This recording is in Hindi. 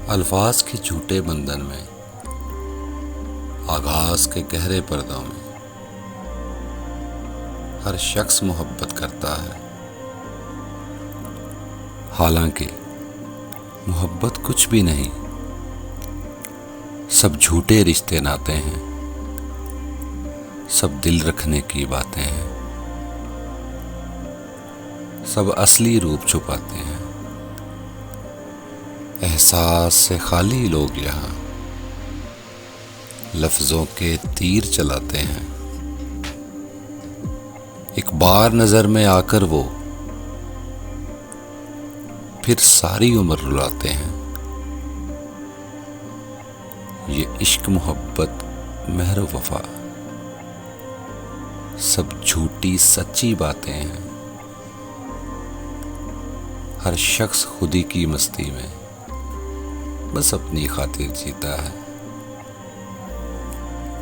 अल्फाज के झूठे बंधन में, आगाज के गहरे पर्दों में हर शख्स मोहब्बत करता है। हालांकि मोहब्बत कुछ भी नहीं, सब झूठे रिश्ते नाते हैं, सब दिल रखने की बातें हैं, सब असली रूप छुपाते हैं। एहसास से खाली लोग यहाँ लफ्जों के तीर चलाते हैं। एक बार नजर में आकर वो फिर सारी उम्र रुलाते हैं। ये इश्क मोहब्बत मेहर वफा सब झूठी सच्ची बातें हैं। हर शख्स खुदी की मस्ती में बस अपनी खातिर जीता है।